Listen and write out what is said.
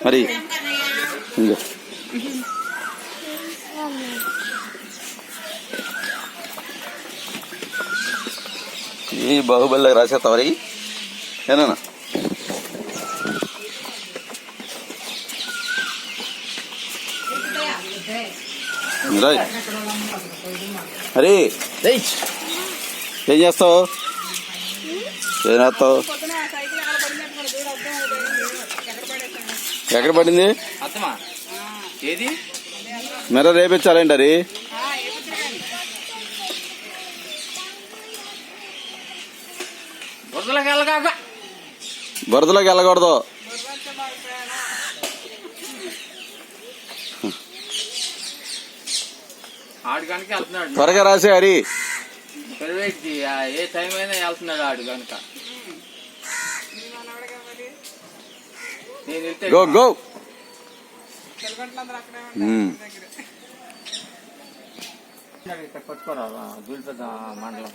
మరి ఇంకో ఈ బాహుబలిలో రాసేస్తావు మరి ఏనా అరే ఏం చేస్తావు ఏం చేస్తావు ఎక్కడ పడింది మిర్రర్ రేపించాలండి అది బురదలోకి వెళ్ళకూడదు ఆడు కనుక వెళ్తున్నాడు త్వరగా రాసే హరి ఏ టైం అయినా వెళ్తున్నాడు ఆడు కనుక గో గో పట్టుకోరా దూలిపెద్ద మండలం